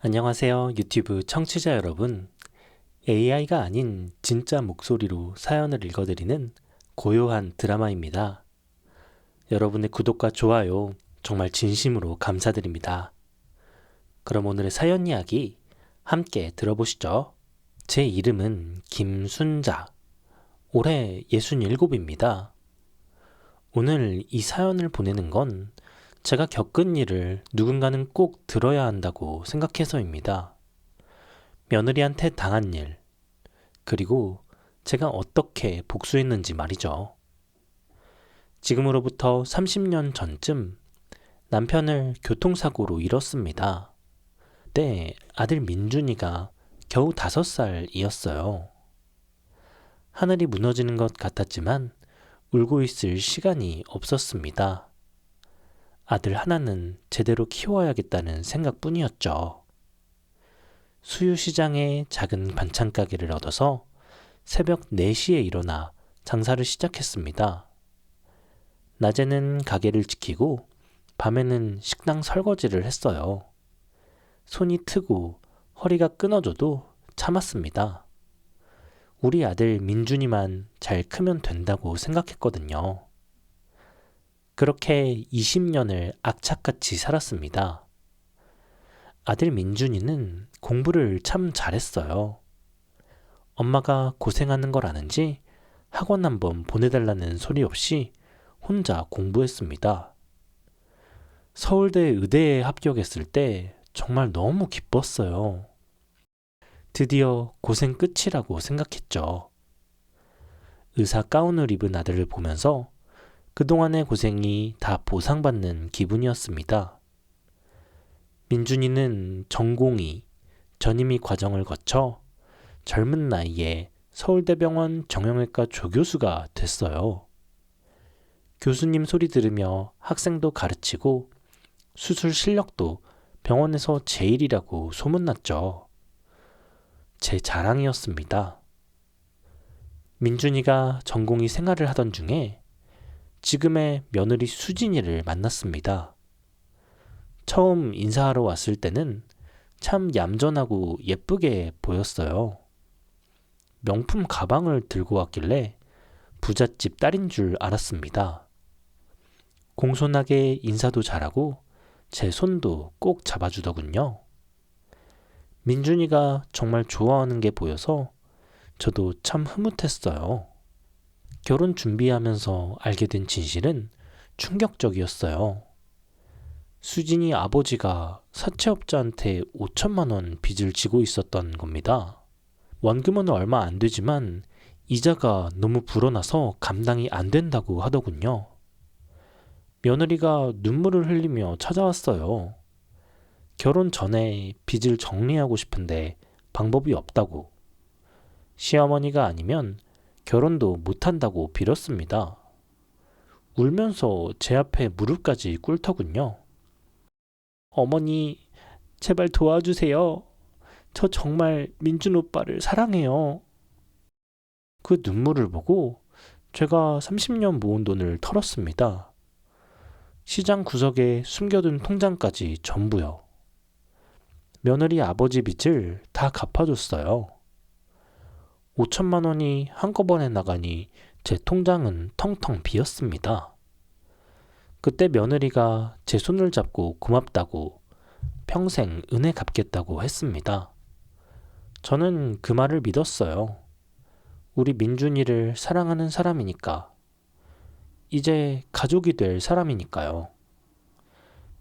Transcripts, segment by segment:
안녕하세요, 유튜브 청취자 여러분. AI가 아닌 진짜 목소리로 사연을 읽어드리는 고요한 드라마입니다. 여러분의 구독과 좋아요 정말 진심으로 감사드립니다. 그럼 오늘의 사연 이야기 함께 들어보시죠. 제 이름은 김순자. 올해 67입니다. 오늘 이 사연을 보내는 건 제가 겪은 일을 누군가는 꼭 들어야 한다고 생각해서입니다. 며느리한테 당한 일, 그리고 제가 어떻게 복수했는지 말이죠. 지금으로부터 30년 전쯤 남편을 교통사고로 잃었습니다. 그때 아들 민준이가 겨우 5살이었어요. 하늘이 무너지는 것 같았지만 울고 있을 시간이 없었습니다. 아들 하나는 제대로 키워야겠다는 생각뿐이었죠. 수유시장에 작은 반찬 가게를 얻어서 새벽 4시에 일어나 장사를 시작했습니다. 낮에는 가게를 지키고 밤에는 식당 설거지를 했어요. 손이 트고 허리가 끊어져도 참았습니다. 우리 아들 민준이만 잘 크면 된다고 생각했거든요. 그렇게 20년을 악착같이 살았습니다. 아들 민준이는 공부를 참 잘했어요. 엄마가 고생하는 걸 아는지 학원 한번 보내달라는 소리 없이 혼자 공부했습니다. 서울대 의대에 합격했을 때 정말 너무 기뻤어요. 드디어 고생 끝이라고 생각했죠. 의사 가운을 입은 아들을 보면서 그동안의 고생이 다 보상받는 기분이었습니다. 민준이는 전공의, 전임의 과정을 거쳐 젊은 나이에 서울대병원 정형외과 조교수가 됐어요. 교수님 소리 들으며 학생도 가르치고 수술 실력도 병원에서 제일이라고 소문났죠. 제 자랑이었습니다. 민준이가 전공의 생활을 하던 중에 지금의 며느리 수진이를 만났습니다. 처음 인사하러 왔을 때는 참 얌전하고 예쁘게 보였어요. 명품 가방을 들고 왔길래 부잣집 딸인 줄 알았습니다. 공손하게 인사도 잘하고 제 손도 꼭 잡아주더군요. 민준이가 정말 좋아하는 게 보여서 저도 참 흐뭇했어요. 결혼 준비하면서 알게 된 진실은 충격적이었어요. 수진이 아버지가 사채업자한테 5천만 원 빚을 지고 있었던 겁니다. 원금은 얼마 안 되지만 이자가 너무 불어나서 감당이 안 된다고 하더군요. 며느리가 눈물을 흘리며 찾아왔어요. 결혼 전에 빚을 정리하고 싶은데 방법이 없다고. 시어머니가 아니면 결혼도 못한다고 빌었습니다. 울면서 제 앞에 무릎까지 꿇더군요. 어머니, 제발 도와주세요. 저 정말 민준 오빠를 사랑해요. 그 눈물을 보고 제가 30년 모은 돈을 털었습니다. 시장 구석에 숨겨둔 통장까지 전부요. 며느리 아버지 빚을 다 갚아줬어요. 5천만 원이 한꺼번에 나가니 제 통장은 텅텅 비었습니다. 그때 며느리가 제 손을 잡고 고맙다고 평생 은혜 갚겠다고 했습니다. 저는 그 말을 믿었어요. 우리 민준이를 사랑하는 사람이니까. 이제 가족이 될 사람이니까요.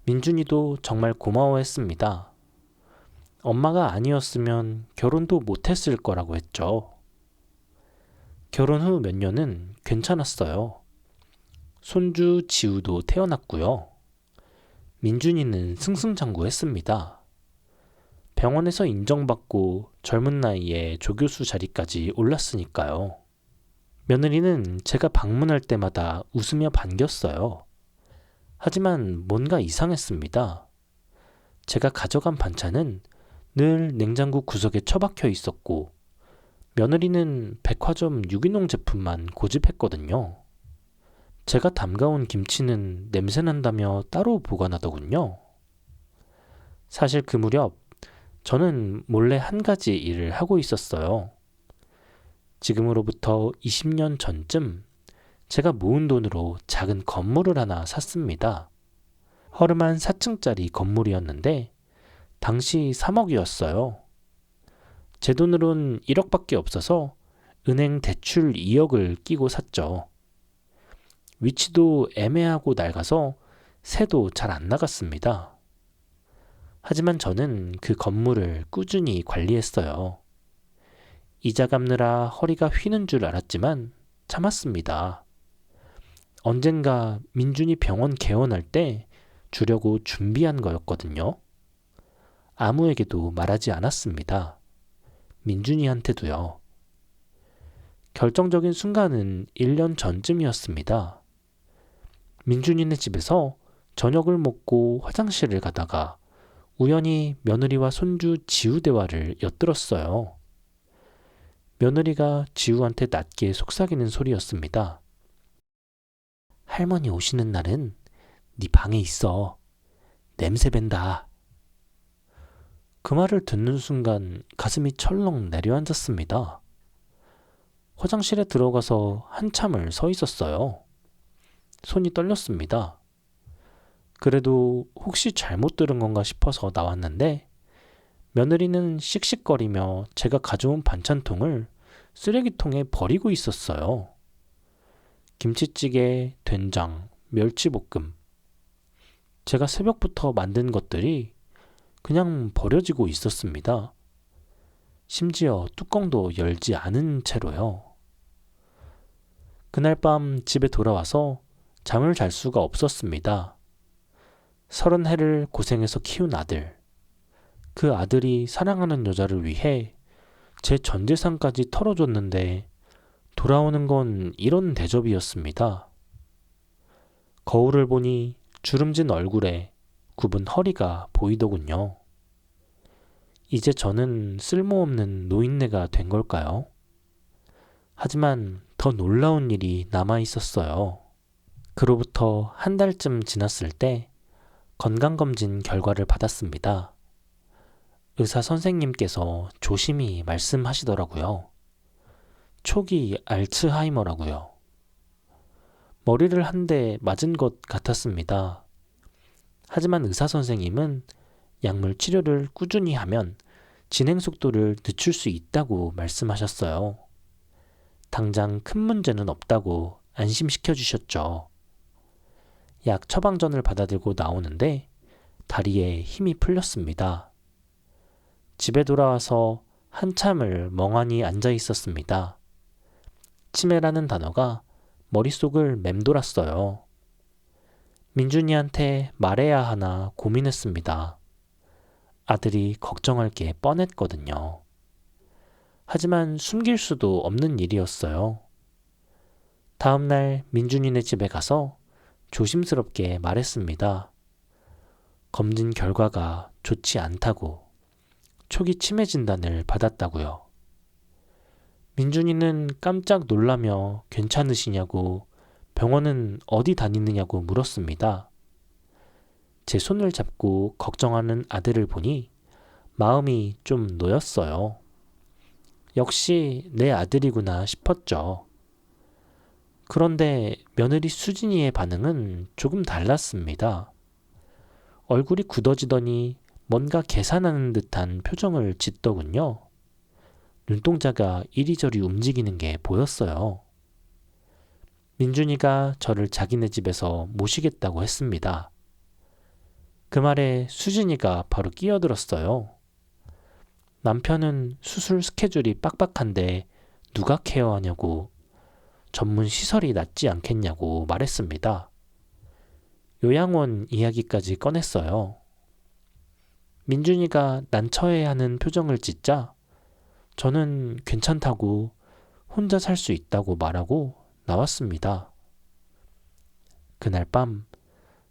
민준이도 정말 고마워했습니다. 엄마가 아니었으면 결혼도 못했을 거라고 했죠. 결혼 후 몇 년은 괜찮았어요. 손주 지우도 태어났고요. 민준이는 승승장구했습니다. 병원에서 인정받고 젊은 나이에 조교수 자리까지 올랐으니까요. 며느리는 제가 방문할 때마다 웃으며 반겼어요. 하지만 뭔가 이상했습니다. 제가 가져간 반찬은 늘 냉장고 구석에 처박혀 있었고 며느리는 백화점 유기농 제품만 고집했거든요. 제가 담가온 김치는 냄새난다며 따로 보관하더군요. 사실 그 무렵 저는 몰래 한 가지 일을 하고 있었어요. 지금으로부터 20년 전쯤 제가 모은 돈으로 작은 건물을 하나 샀습니다. 허름한 4층짜리 건물이었는데 당시 3억이었어요. 제 돈으론 1억밖에 없어서 은행 대출 2억을 끼고 샀죠. 위치도 애매하고 낡아서 새도 잘 안 나갔습니다. 하지만 저는 그 건물을 꾸준히 관리했어요. 이자 갚느라 허리가 휘는 줄 알았지만 참았습니다. 언젠가 민준이 병원 개원할 때 주려고 준비한 거였거든요. 아무에게도 말하지 않았습니다. 민준이한테도요. 결정적인 순간은 1년 전쯤이었습니다. 민준이네 집에서 저녁을 먹고 화장실을 가다가 우연히 며느리와 손주 지우 대화를 엿들었어요. 며느리가 지우한테 낮게 속삭이는 소리였습니다. 할머니 오시는 날은 네 방에 있어. 냄새 밴다. 그 말을 듣는 순간 가슴이 철렁 내려앉았습니다. 화장실에 들어가서 한참을 서 있었어요. 손이 떨렸습니다. 그래도 혹시 잘못 들은 건가 싶어서 나왔는데 며느리는 씩씩거리며 제가 가져온 반찬통을 쓰레기통에 버리고 있었어요. 김치찌개, 된장, 멸치볶음. 제가 새벽부터 만든 것들이 그냥 버려지고 있었습니다. 심지어 뚜껑도 열지 않은 채로요. 그날 밤 집에 돌아와서 잠을 잘 수가 없었습니다. 30해를 고생해서 키운 아들. 그 아들이 사랑하는 여자를 위해 제 전 재산까지 털어줬는데 돌아오는 건 이런 대접이었습니다. 거울을 보니 주름진 얼굴에 굽은 허리가 보이더군요. 이제 저는 쓸모없는 노인네가 된 걸까요? 하지만 더 놀라운 일이 남아 있었어요. 그로부터 한 달쯤 지났을 때 건강검진 결과를 받았습니다. 의사 선생님께서 조심히 말씀하시더라고요. 초기 알츠하이머라고요. 머리를 한 대 맞은 것 같았습니다. 하지만 의사 선생님은 약물 치료를 꾸준히 하면 진행 속도를 늦출 수 있다고 말씀하셨어요. 당장 큰 문제는 없다고 안심시켜 주셨죠. 약 처방전을 받아들고 나오는데 다리에 힘이 풀렸습니다. 집에 돌아와서 한참을 멍하니 앉아 있었습니다. 치매라는 단어가 머릿속을 맴돌았어요. 민준이한테 말해야 하나 고민했습니다. 아들이 걱정할 게 뻔했거든요. 하지만 숨길 수도 없는 일이었어요. 다음날 민준이네 집에 가서 조심스럽게 말했습니다. 검진 결과가 좋지 않다고. 초기 치매 진단을 받았다고요. 민준이는 깜짝 놀라며 괜찮으시냐고 병원은 어디 다니느냐고 물었습니다. 제 손을 잡고 걱정하는 아들을 보니 마음이 좀 놓였어요. 역시 내 아들이구나 싶었죠. 그런데 며느리 수진이의 반응은 조금 달랐습니다. 얼굴이 굳어지더니 뭔가 계산하는 듯한 표정을 짓더군요. 눈동자가 이리저리 움직이는 게 보였어요. 민준이가 저를 자기네 집에서 모시겠다고 했습니다. 그 말에 수진이가 바로 끼어들었어요. 남편은 수술 스케줄이 빡빡한데 누가 케어하냐고, 전문 시설이 낫지 않겠냐고 말했습니다. 요양원 이야기까지 꺼냈어요. 민준이가 난처해하는 표정을 짓자 저는 괜찮다고 혼자 살 수 있다고 말하고 나왔습니다. 그날 밤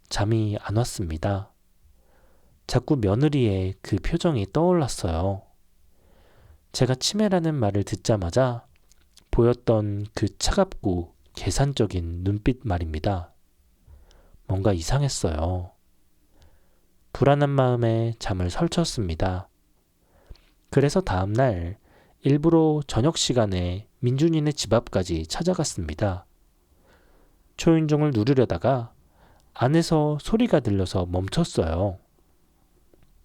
잠이 안 왔습니다. 자꾸 며느리의 그 표정이 떠올랐어요. 제가 치매라는 말을 듣자마자 보였던 그 차갑고 계산적인 눈빛 말입니다. 뭔가 이상했어요. 불안한 마음에 잠을 설쳤습니다. 그래서 다음날 일부러 저녁 시간에 민준이네 집 앞까지 찾아갔습니다. 초인종을 누르려다가 안에서 소리가 들려서 멈췄어요.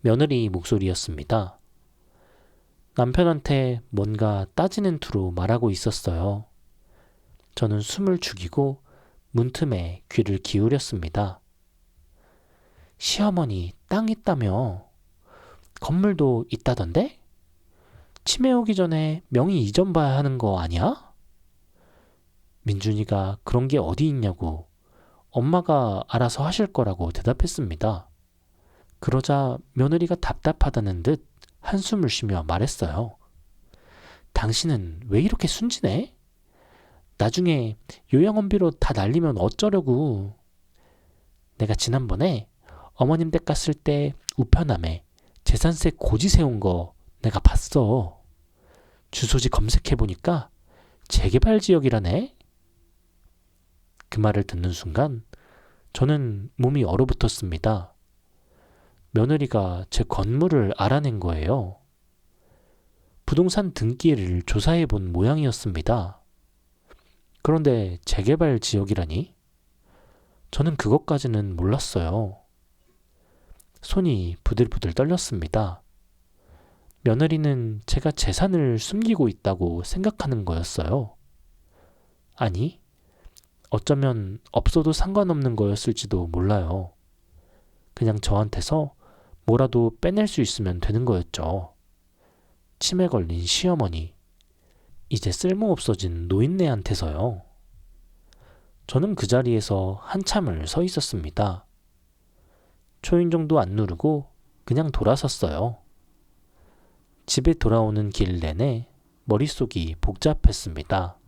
며느리 목소리였습니다. 남편한테 뭔가 따지는 투로 말하고 있었어요. 저는 숨을 죽이고 문틈에 귀를 기울였습니다. 시어머니 땅 있다며? 건물도 있다던데? 치매 오기 전에 명의 이전 봐야 하는 거 아니야? 민준이가 그런 게 어디 있냐고 엄마가 알아서 하실 거라고 대답했습니다. 그러자 며느리가 답답하다는 듯 한숨을 쉬며 말했어요. 당신은 왜 이렇게 순진해? 나중에 요양원비로 다 날리면 어쩌려고. 내가 지난번에 어머님 댁 갔을 때 우편함에 재산세 고지 세운 거 내가 봤어. 주소지 검색해보니까 재개발 지역이라네. 그 말을 듣는 순간 저는 몸이 얼어붙었습니다. 며느리가 제 건물을 알아낸 거예요. 부동산 등기를 조사해 본 모양이었습니다. 그런데 재개발 지역이라니? 저는 그것까지는 몰랐어요. 손이 부들부들 떨렸습니다. 며느리는 제가 재산을 숨기고 있다고 생각하는 거였어요. 아니, 어쩌면 없어도 상관없는 거였을지도 몰라요. 그냥 저한테서 뭐라도 빼낼 수 있으면 되는 거였죠. 치매 걸린 시어머니, 이제 쓸모없어진 노인네한테서요. 저는 그 자리에서 한참을 서 있었습니다. 초인종도 안 누르고 그냥 돌아섰어요. 집에 돌아오는 길 내내 머릿속이 복잡했습니다.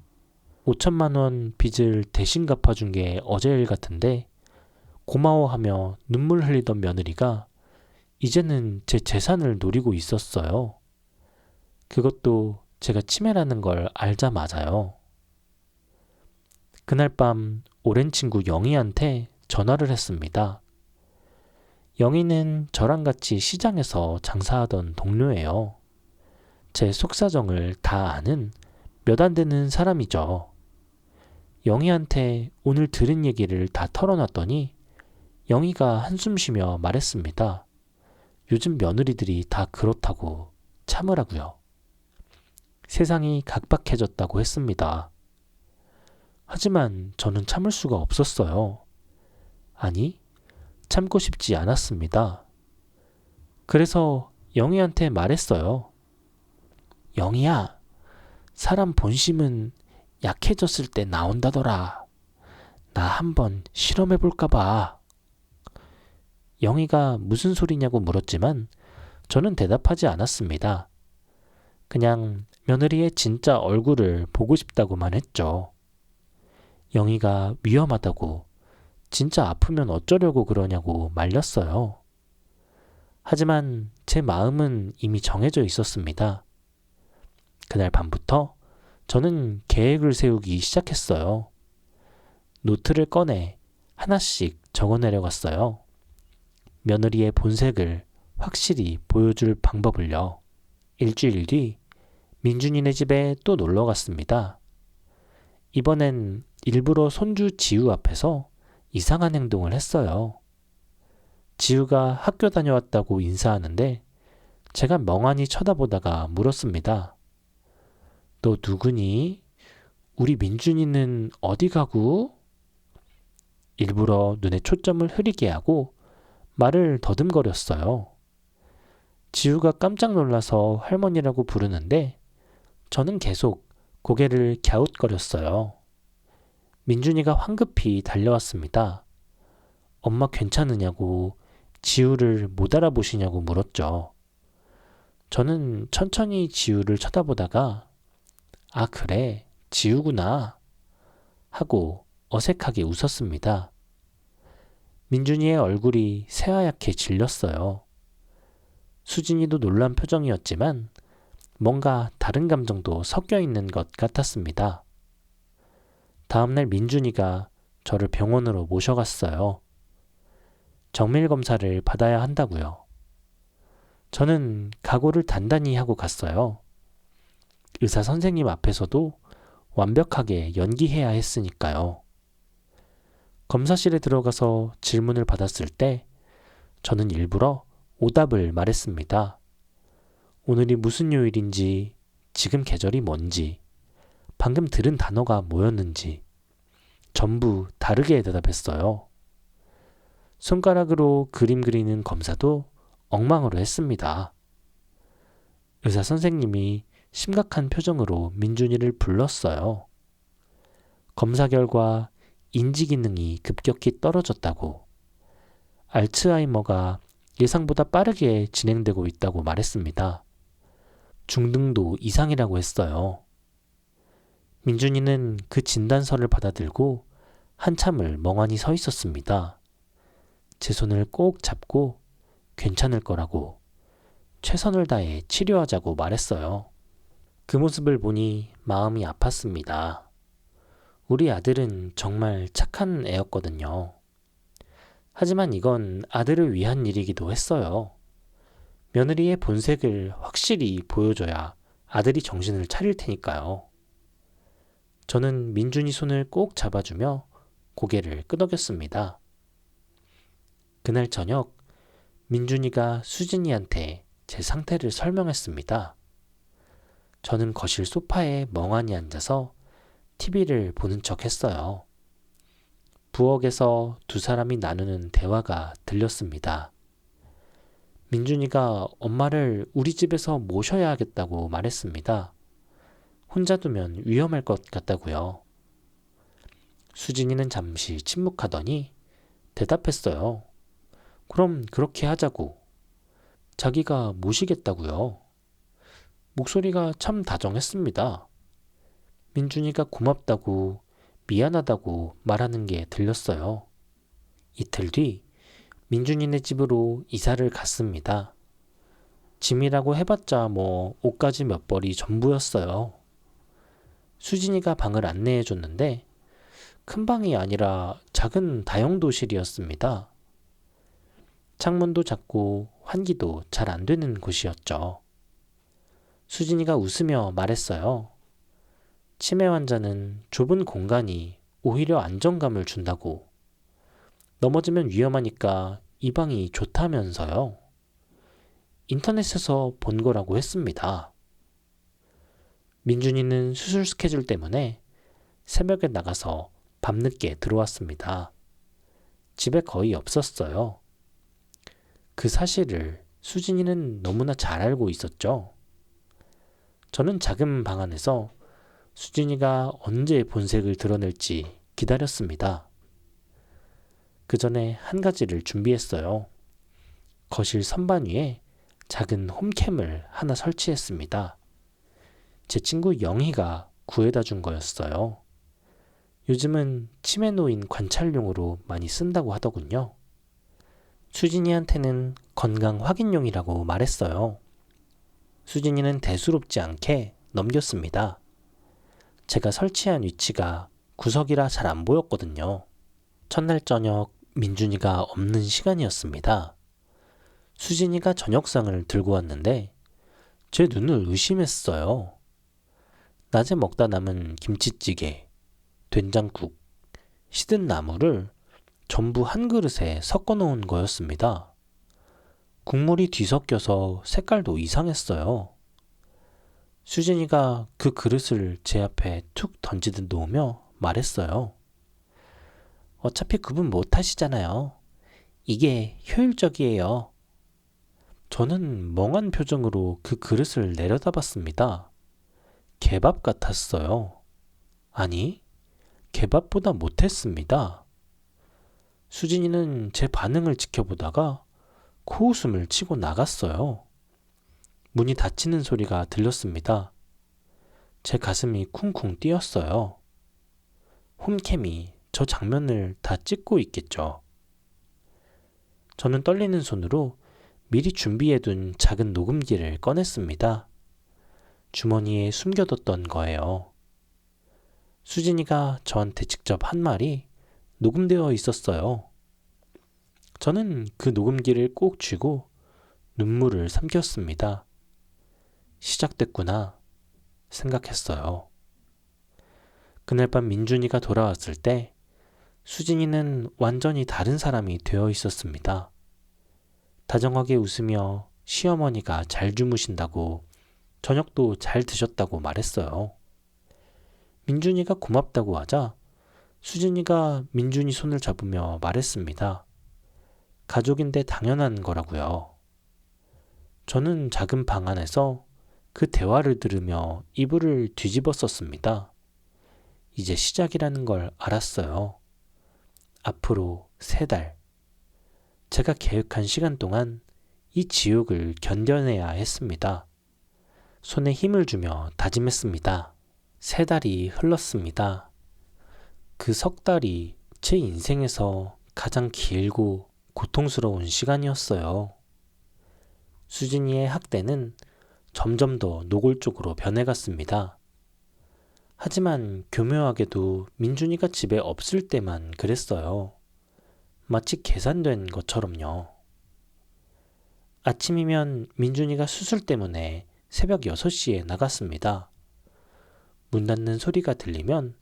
5천만 원 빚을 대신 갚아준 게 어제 일 같은데 고마워하며 눈물 흘리던 며느리가 이제는 제 재산을 노리고 있었어요. 그것도 제가 치매라는 걸 알자마자요. 그날 밤 오랜 친구 영희한테 전화를 했습니다. 영희는 저랑 같이 시장에서 장사하던 동료예요. 제 속사정을 다 아는 몇 안 되는 사람이죠. 영희한테 오늘 들은 얘기를 다 털어놨더니 영희가 한숨 쉬며 말했습니다. 요즘 며느리들이 다 그렇다고 참으라고요. 세상이 각박해졌다고 했습니다. 하지만 저는 참을 수가 없었어요. 아니, 참고 싶지 않았습니다. 그래서 영희한테 말했어요. 영희야, 사람 본심은 약해졌을 때 나온다더라. 나 한번 실험해볼까봐. 영희가 무슨 소리냐고 물었지만 저는 대답하지 않았습니다. 그냥 며느리의 진짜 얼굴을 보고 싶다고만 했죠. 영희가 위험하다고, 진짜 아프면 어쩌려고 그러냐고 말렸어요. 하지만 제 마음은 이미 정해져 있었습니다. 그날 밤부터 저는 계획을 세우기 시작했어요. 노트를 꺼내 하나씩 적어내려갔어요. 며느리의 본색을 확실히 보여줄 방법을요. 일주일 뒤 민준이네 집에 또 놀러 갔습니다. 이번엔 일부러 손주 지우 앞에서 이상한 행동을 했어요. 지우가 학교 다녀왔다고 인사하는데 제가 멍하니 쳐다보다가 물었습니다. 너 누구니? 우리 민준이는 어디 가구? 일부러 눈에 초점을 흐리게 하고 말을 더듬거렸어요. 지우가 깜짝 놀라서 할머니라고 부르는데 저는 계속 고개를 갸웃거렸어요. 민준이가 황급히 달려왔습니다. 엄마 괜찮으냐고, 지우를 못 알아보시냐고 물었죠. 저는 천천히 지우를 쳐다보다가 아, 그래, 지우구나 하고 어색하게 웃었습니다. 민준이의 얼굴이 새하얗게 질렸어요. 수진이도 놀란 표정이었지만 뭔가 다른 감정도 섞여 있는 것 같았습니다. 다음날 민준이가 저를 병원으로 모셔갔어요. 정밀 검사를 받아야 한다고요. 저는 각오를 단단히 하고 갔어요. 의사 선생님 앞에서도 완벽하게 연기해야 했으니까요. 검사실에 들어가서 질문을 받았을 때 저는 일부러 오답을 말했습니다. 오늘이 무슨 요일인지, 지금 계절이 뭔지, 방금 들은 단어가 뭐였는지 전부 다르게 대답했어요. 손가락으로 그림 그리는 검사도 엉망으로 했습니다. 의사 선생님이 심각한 표정으로 민준이를 불렀어요. 검사 결과 인지 기능이 급격히 떨어졌다고, 알츠하이머가 예상보다 빠르게 진행되고 있다고 말했습니다. 중등도 이상이라고 했어요. 민준이는 그 진단서를 받아들고 한참을 멍하니 서 있었습니다. 제 손을 꼭 잡고 괜찮을 거라고, 최선을 다해 치료하자고 말했어요. 그 모습을 보니 마음이 아팠습니다. 우리 아들은 정말 착한 애였거든요. 하지만 이건 아들을 위한 일이기도 했어요. 며느리의 본색을 확실히 보여줘야 아들이 정신을 차릴 테니까요. 저는 민준이 손을 꼭 잡아주며 고개를 끄덕였습니다. 그날 저녁 민준이가 수진이한테 제 상태를 설명했습니다. 저는 거실 소파에 멍하니 앉아서 TV를 보는 척 했어요. 부엌에서 두 사람이 나누는 대화가 들렸습니다. 민준이가 엄마를 우리 집에서 모셔야 하겠다고 말했습니다. 혼자 두면 위험할 것 같다고요. 수진이는 잠시 침묵하더니 대답했어요. 그럼 그렇게 하자고. 자기가 모시겠다고요. 목소리가 참 다정했습니다. 민준이가 고맙다고, 미안하다고 말하는 게 들렸어요. 이틀 뒤 민준이네 집으로 이사를 갔습니다. 짐이라고 해봤자 옷가지 몇 벌이 전부였어요. 수진이가 방을 안내해 줬는데 큰 방이 아니라 작은 다용도실이었습니다. 창문도 작고 환기도 잘 안 되는 곳이었죠. 수진이가 웃으며 말했어요. 치매 환자는 좁은 공간이 오히려 안정감을 준다고. 넘어지면 위험하니까 이 방이 좋다면서요. 인터넷에서 본 거라고 했습니다. 민준이는 수술 스케줄 때문에 새벽에 나가서 밤늦게 들어왔습니다. 집에 거의 없었어요. 그 사실을 수진이는 너무나 잘 알고 있었죠. 저는 작은 방 안에서 수진이가 언제 본색을 드러낼지 기다렸습니다. 그 전에 한 가지를 준비했어요. 거실 선반 위에 작은 홈캠을 하나 설치했습니다. 제 친구 영희가 구해다 준 거였어요. 요즘은 치매 노인 관찰용으로 많이 쓴다고 하더군요. 수진이한테는 건강 확인용이라고 말했어요. 수진이는 대수롭지 않게 넘겼습니다. 제가 설치한 위치가 구석이라 잘 안 보였거든요. 첫날 저녁 민준이가 없는 시간이었습니다. 수진이가 저녁상을 들고 왔는데 제 눈을 의심했어요. 낮에 먹다 남은 김치찌개, 된장국, 시든 나물을 전부 한 그릇에 섞어 놓은 거였습니다. 국물이 뒤섞여서 색깔도 이상했어요. 수진이가 그 그릇을 제 앞에 툭 던지듯 놓으며 말했어요. 어차피 구분 못 하시잖아요. 이게 효율적이에요. 저는 멍한 표정으로 그 그릇을 내려다봤습니다. 개밥 같았어요. 아니, 개밥보다 못했습니다. 수진이는 제 반응을 지켜보다가 코웃음을 치고 나갔어요. 문이 닫히는 소리가 들렸습니다. 제 가슴이 쿵쿵 뛰었어요. 홈캠이 저 장면을 다 찍고 있겠죠. 저는 떨리는 손으로 미리 준비해둔 작은 녹음기를 꺼냈습니다. 주머니에 숨겨뒀던 거예요. 수진이가 저한테 직접 한 말이 녹음되어 있었어요. 저는 그 녹음기를 꼭 쥐고 눈물을 삼켰습니다. 시작됐구나 생각했어요. 그날 밤 민준이가 돌아왔을 때 수진이는 완전히 다른 사람이 되어 있었습니다. 다정하게 웃으며 시어머니가 잘 주무신다고 저녁도 잘 드셨다고 말했어요. 민준이가 고맙다고 하자 수진이가 민준이 손을 잡으며 말했습니다. 가족인데 당연한 거라고요. 저는 작은 방 안에서 그 대화를 들으며 이불을 뒤집었었습니다. 이제 시작이라는 걸 알았어요. 앞으로 3달. 제가 계획한 시간 동안 이 지옥을 견뎌내야 했습니다. 손에 힘을 주며 다짐했습니다. 3달이 흘렀습니다. 그 석 달이 제 인생에서 가장 길고 고통스러운 시간이었어요. 수진이의 학대는 점점 더 노골적으로 변해갔습니다. 하지만 교묘하게도 민준이가 집에 없을 때만 그랬어요. 마치 계산된 것처럼요. 아침이면 민준이가 수술 때문에 새벽 6시에 나갔습니다. 문 닫는 소리가 들리면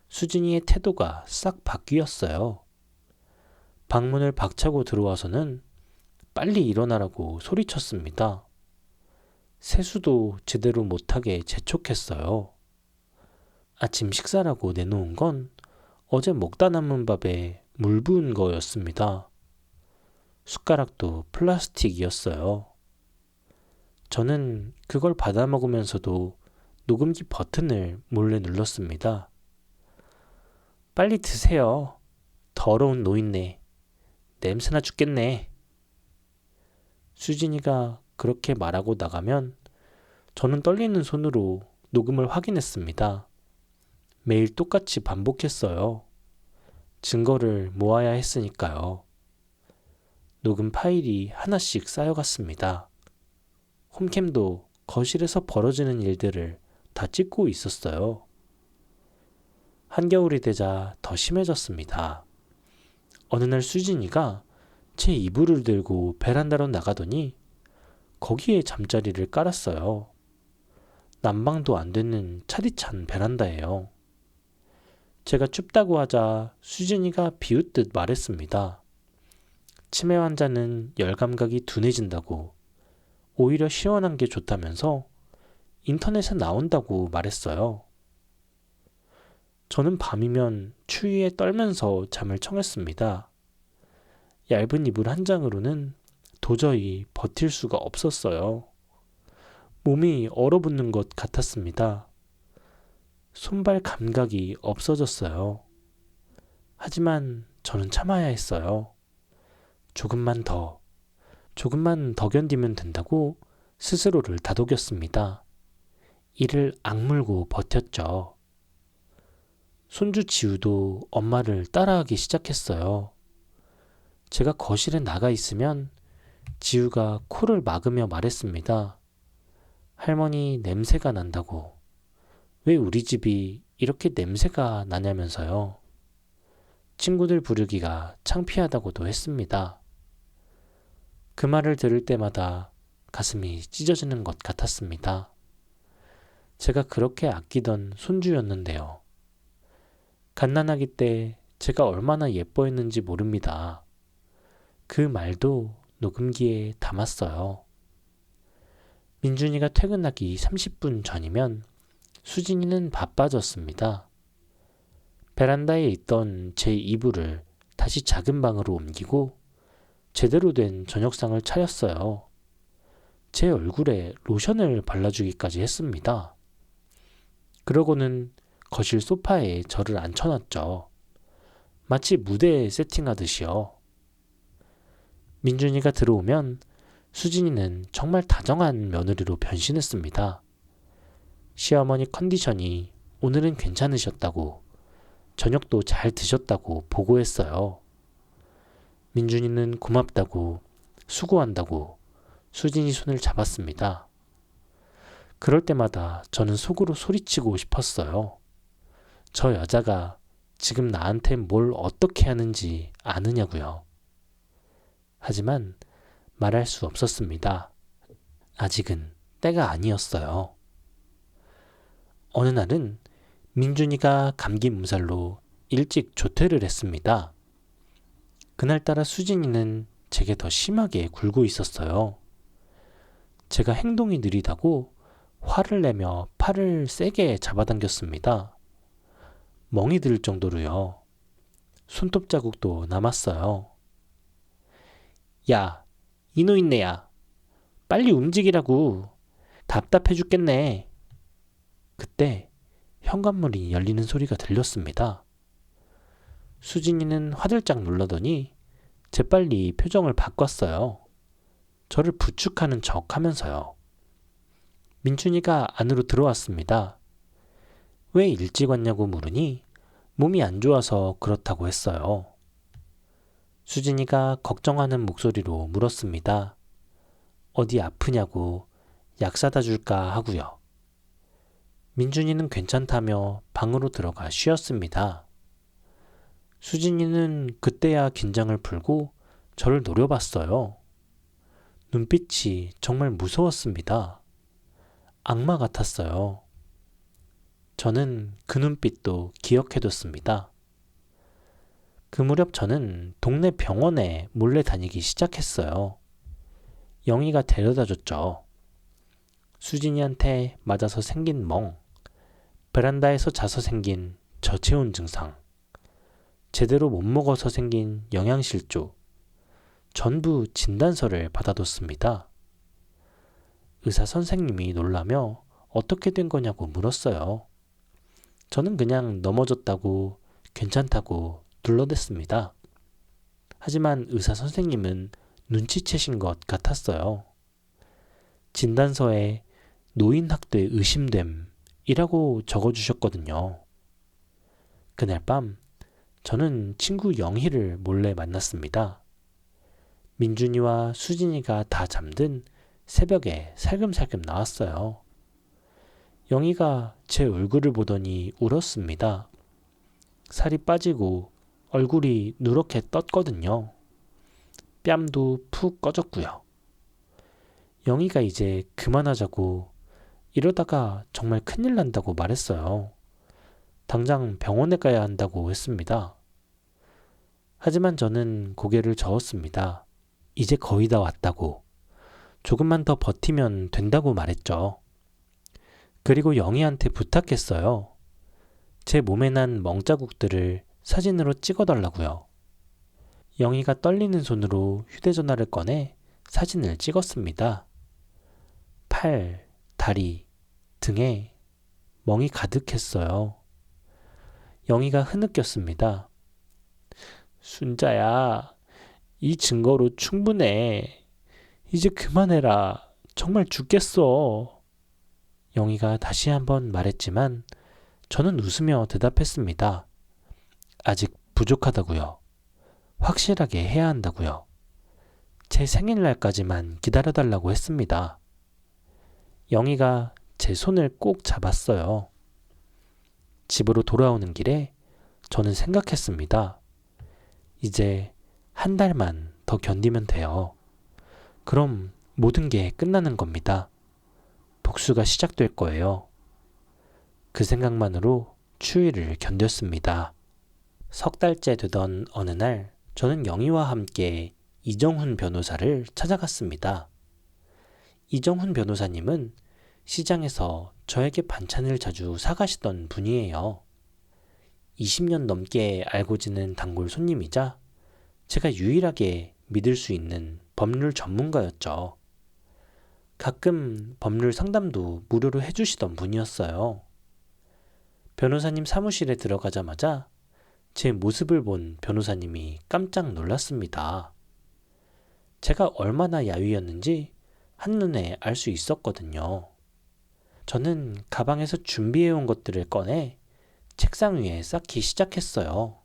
수진이의 태도가 싹 바뀌었어요. 방문을 박차고 들어와서는 빨리 일어나라고 소리쳤습니다. 세수도 제대로 못하게 재촉했어요. 아침 식사라고 내놓은 건 어제 먹다 남은 밥에 물 부은 거였습니다. 숟가락도 플라스틱이었어요. 저는 그걸 받아 먹으면서도 녹음기 버튼을 몰래 눌렀습니다. 빨리 드세요. 더러운 노인네. 냄새나 죽겠네. 수진이가 그렇게 말하고 나가면 저는 떨리는 손으로 녹음을 확인했습니다. 매일 똑같이 반복했어요. 증거를 모아야 했으니까요. 녹음 파일이 하나씩 쌓여갔습니다. 홈캠도 거실에서 벌어지는 일들을 다 찍고 있었어요. 한겨울이 되자 더 심해졌습니다. 어느 날 수진이가 제 이불을 들고 베란다로 나가더니 거기에 잠자리를 깔았어요. 난방도 안 되는 차디찬 베란다예요. 제가 춥다고 하자 수진이가 비웃듯 말했습니다. 치매 환자는 열 감각이 둔해진다고, 오히려 시원한 게 좋다면서 인터넷에 나온다고 말했어요. 저는 밤이면 추위에 떨면서 잠을 청했습니다. 얇은 이불 한 장으로는 도저히 버틸 수가 없었어요. 몸이 얼어붙는 것 같았습니다. 손발 감각이 없어졌어요. 하지만 저는 참아야 했어요. 조금만 더 견디면 된다고 스스로를 다독였습니다. 이를 악물고 버텼죠. 손주 지우도 엄마를 따라하기 시작했어요. 제가 거실에 나가 있으면 지우가 코를 막으며 말했습니다. 할머니 냄새가 난다고. 왜 우리 집이 이렇게 냄새가 나냐면서요. 친구들 부르기가 창피하다고도 했습니다. 그 말을 들을 때마다 가슴이 찢어지는 것 같았습니다. 제가 그렇게 아끼던 손주였는데요. 갓난아기 때 제가 얼마나 예뻐했는지 모릅니다. 그 말도 녹음기에 담았어요. 민준이가 퇴근하기 30분 전이면 수진이는 바빠졌습니다. 베란다에 있던 제 이불을 다시 작은 방으로 옮기고 제대로 된 저녁상을 차렸어요. 제 얼굴에 로션을 발라주기까지 했습니다. 그러고는 거실 소파에 저를 앉혀놨죠. 마치 무대에 세팅하듯이요. 민준이가 들어오면 수진이는 정말 다정한 며느리로 변신했습니다. 시어머니 컨디션이 오늘은 괜찮으셨다고, 저녁도 잘 드셨다고 보고했어요. 민준이는 고맙다고, 수고한다고 수진이 손을 잡았습니다. 그럴 때마다 저는 속으로 소리치고 싶었어요. 저 여자가 지금 나한테 뭘 어떻게 하는지 아느냐고요. 하지만 말할 수 없었습니다. 아직은 때가 아니었어요. 어느 날은 민준이가 감기 몸살로 일찍 조퇴를 했습니다. 그날따라 수진이는 제게 더 심하게 굴고 있었어요. 제가 행동이 느리다고 화를 내며 팔을 세게 잡아당겼습니다. 멍이 들 정도로요. 손톱 자국도 남았어요. 야, 이 노인네야. 빨리 움직이라고. 답답해 죽겠네. 그때 현관문이 열리는 소리가 들렸습니다. 수진이는 화들짝 놀라더니 재빨리 표정을 바꿨어요. 저를 부축하는 척 하면서요. 민준이가 안으로 들어왔습니다. 왜 일찍 왔냐고 물으니 몸이 안 좋아서 그렇다고 했어요. 수진이가 걱정하는 목소리로 물었습니다. 어디 아프냐고 약 사다 줄까 하고요. 민준이는 괜찮다며 방으로 들어가 쉬었습니다. 수진이는 그때야 긴장을 풀고 저를 노려봤어요. 눈빛이 정말 무서웠습니다. 악마 같았어요. 저는 그 눈빛도 기억해뒀습니다. 그 무렵 저는 동네 병원에 몰래 다니기 시작했어요. 영희가 데려다줬죠. 수진이한테 맞아서 생긴 멍, 베란다에서 자서 생긴 저체온 증상, 제대로 못 먹어서 생긴 영양실조, 전부 진단서를 받아뒀습니다. 의사 선생님이 놀라며 어떻게 된 거냐고 물었어요. 저는 그냥 넘어졌다고 괜찮다고 둘러댔습니다. 하지만 의사 선생님은 눈치채신 것 같았어요. 진단서에 노인학대 의심됨이라고 적어주셨거든요. 그날 밤 저는 친구 영희를 몰래 만났습니다. 민준이와 수진이가 다 잠든 새벽에 살금살금 나왔어요. 영희가 제 얼굴을 보더니 울었습니다. 살이 빠지고 얼굴이 누렇게 떴거든요. 뺨도 푹 꺼졌고요. 영희가 이제 그만하자고 이러다가 정말 큰일 난다고 말했어요. 당장 병원에 가야 한다고 했습니다. 하지만 저는 고개를 저었습니다. 이제 거의 다 왔다고. 조금만 더 버티면 된다고 말했죠. 그리고 영희한테 부탁했어요. 제 몸에 난 멍자국들을 사진으로 찍어달라고요. 영희가 떨리는 손으로 휴대전화를 꺼내 사진을 찍었습니다. 팔, 다리, 등에 멍이 가득했어요. 영희가 흐느꼈습니다. 순자야, 이 증거로 충분해. 이제 그만해라. 정말 죽겠어. 영희가 다시 한번 말했지만 저는 웃으며 대답했습니다. 아직 부족하다고요. 확실하게 해야 한다고요. 제 생일날까지만 기다려달라고 했습니다. 영희가 제 손을 꼭 잡았어요. 집으로 돌아오는 길에 저는 생각했습니다. 이제 한 달만 더 견디면 돼요. 그럼 모든 게 끝나는 겁니다. 복수가 시작될 거예요. 그 생각만으로 추위를 견뎠습니다. 석 달째 되던 어느 날 저는 영희와 함께 이정훈 변호사를 찾아갔습니다. 이정훈 변호사님은 시장에서 저에게 반찬을 자주 사가시던 분이에요. 20년 넘게 알고 지낸 단골 손님이자 제가 유일하게 믿을 수 있는 법률 전문가였죠. 가끔 법률 상담도 무료로 해주시던 분이었어요. 변호사님 사무실에 들어가자마자 제 모습을 본 변호사님이 깜짝 놀랐습니다. 제가 얼마나 야위였는지 한눈에 알 수 있었거든요. 저는 가방에서 준비해온 것들을 꺼내 책상 위에 쌓기 시작했어요.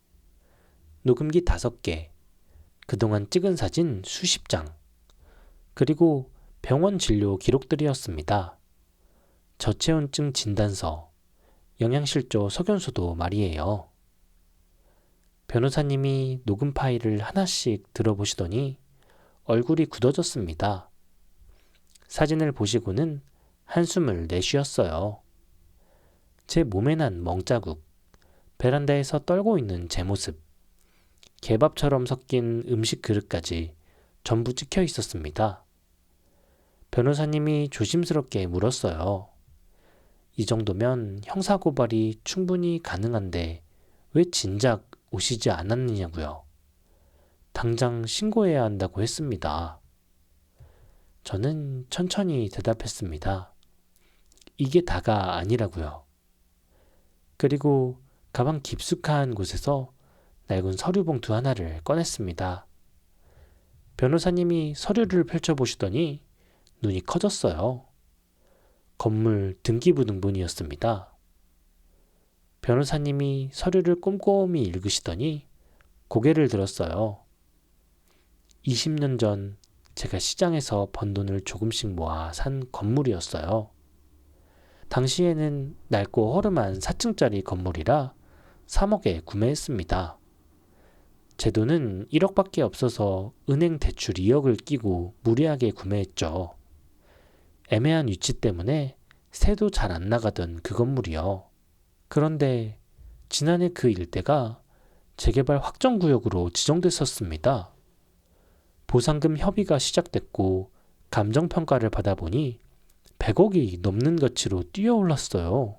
녹음기 5개, 그동안 찍은 사진 수십 장, 그리고 병원 진료 기록들이었습니다. 저체온증 진단서, 영양실조 소견서도 말이에요. 변호사님이 녹음 파일을 하나씩 들어보시더니 얼굴이 굳어졌습니다. 사진을 보시고는 한숨을 내쉬었어요. 제 몸에 난 멍자국, 베란다에서 떨고 있는 제 모습, 개밥처럼 섞인 음식 그릇까지 전부 찍혀 있었습니다. 변호사님이 조심스럽게 물었어요. 이 정도면 형사고발이 충분히 가능한데 왜 진작 오시지 않았느냐고요. 당장 신고해야 한다고 했습니다. 저는 천천히 대답했습니다. 이게 다가 아니라고요. 그리고 가방 깊숙한 곳에서 낡은 서류 봉투 하나를 꺼냈습니다. 변호사님이 서류를 펼쳐보시더니 눈이 커졌어요. 건물 등기부등본이었습니다. 변호사님이 서류를 꼼꼼히 읽으시더니 고개를 들었어요. 20년 전 제가 시장에서 번 돈을 조금씩 모아 산 건물이었어요. 당시에는 낡고 허름한 4층짜리 건물이라 3억에 구매했습니다. 제 돈은 1억밖에 없어서 은행 대출 2억을 끼고 무리하게 구매했죠. 애매한 위치 때문에 새도 잘 안 나가던 그 건물이요. 그런데 지난해 그 일대가 재개발 확정구역으로 지정됐었습니다. 보상금 협의가 시작됐고 감정평가를 받아보니 100억이 넘는 가치로 뛰어올랐어요.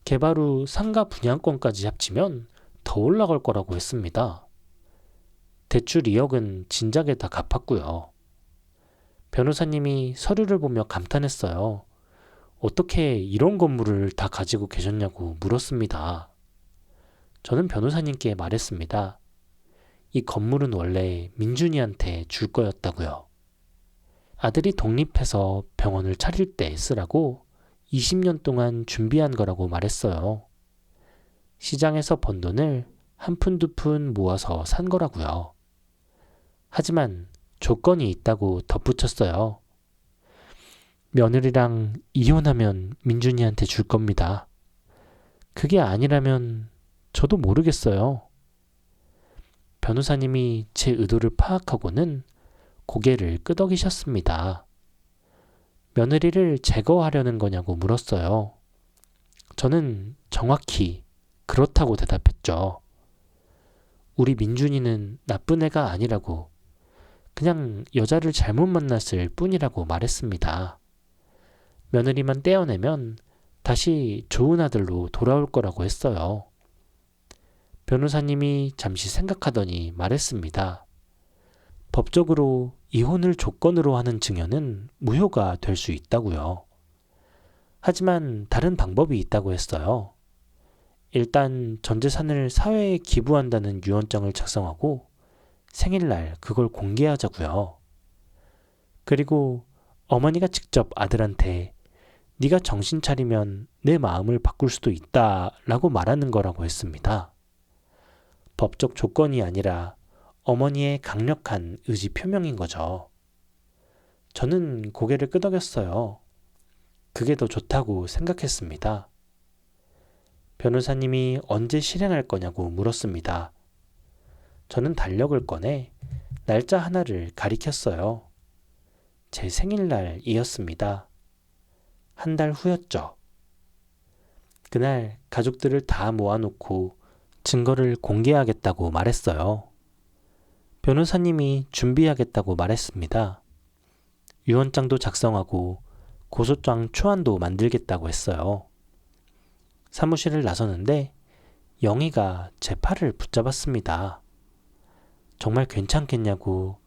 개발 후 상가 분양권까지 합치면 더 올라갈 거라고 했습니다. 대출 2억은 진작에 다 갚았고요. 변호사님이 서류를 보며 감탄했어요. 어떻게 이런 건물을 다 가지고 계셨냐고 물었습니다. 저는 변호사님께 말했습니다. 이 건물은 원래 민준이한테 줄 거였다고요. 아들이 독립해서 병원을 차릴 때 쓰라고 20년 동안 준비한 거라고 말했어요. 시장에서 번 돈을 한 푼 두 푼 모아서 산 거라고요. 하지만 조건이 있다고 덧붙였어요. 며느리랑 이혼하면 민준이한테 줄 겁니다. 그게 아니라면 저도 모르겠어요. 변호사님이 제 의도를 파악하고는 고개를 끄덕이셨습니다. 며느리를 제거하려는 거냐고 물었어요. 저는 정확히 그렇다고 대답했죠. 우리 민준이는 나쁜 애가 아니라고, 그냥 여자를 잘못 만났을 뿐이라고 말했습니다. 며느리만 떼어내면 다시 좋은 아들로 돌아올 거라고 했어요. 변호사님이 잠시 생각하더니 말했습니다. 법적으로 이혼을 조건으로 하는 증여는 무효가 될 수 있다고요. 하지만 다른 방법이 있다고 했어요. 일단 전 재산을 사회에 기부한다는 유언장을 작성하고 생일날 그걸 공개하자고요. 그리고 어머니가 직접 아들한테 네가 정신 차리면 내 마음을 바꿀 수도 있다 라고 말하는 거라고 했습니다. 법적 조건이 아니라 어머니의 강력한 의지 표명인 거죠. 저는 고개를 끄덕였어요. 그게 더 좋다고 생각했습니다. 변호사님이 언제 실행할 거냐고 물었습니다. 저는 달력을 꺼내 날짜 하나를 가리켰어요. 제 생일날이었습니다. 한 달 후였죠. 그날 가족들을 다 모아놓고 증거를 공개하겠다고 말했어요. 변호사님이 준비하겠다고 말했습니다. 유언장도 작성하고 고소장 초안도 만들겠다고 했어요. 사무실을 나서는데 영희가 제 팔을 붙잡았습니다. 정말 괜찮겠냐고,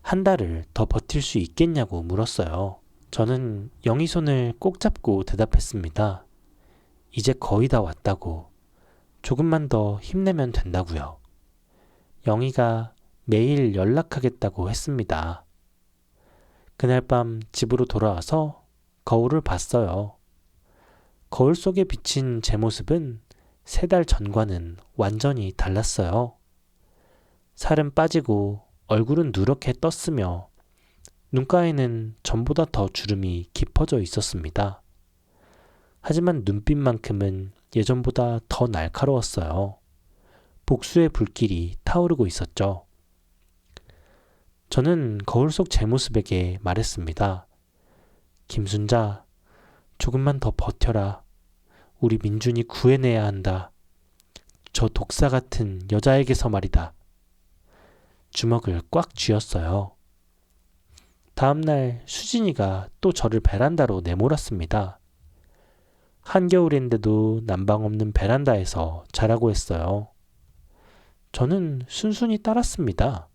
한 달을 더 버틸 수 있겠냐고 물었어요. 저는 영희 손을 꼭 잡고 대답했습니다. 이제 거의 다 왔다고. 조금만 더 힘내면 된다고요. 영희가 매일 연락하겠다고 했습니다. 그날 밤 집으로 돌아와서 거울을 봤어요. 거울 속에 비친 제 모습은 3달 전과는 완전히 달랐어요. 살은 빠지고 얼굴은 누렇게 떴으며 눈가에는 전보다 더 주름이 깊어져 있었습니다. 하지만 눈빛만큼은 예전보다 더 날카로웠어요. 복수의 불길이 타오르고 있었죠. 저는 거울 속 제 모습에게 말했습니다. 김순자, 조금만 더 버텨라. 우리 민준이 구해내야 한다. 저 독사 같은 여자에게서 말이다. 주먹을 꽉 쥐었어요. 다음날 수진이가 또 저를 베란다로 내몰았습니다. 한겨울인데도 난방 없는 베란다에서 자라고 했어요. 저는 순순히 따랐습니다.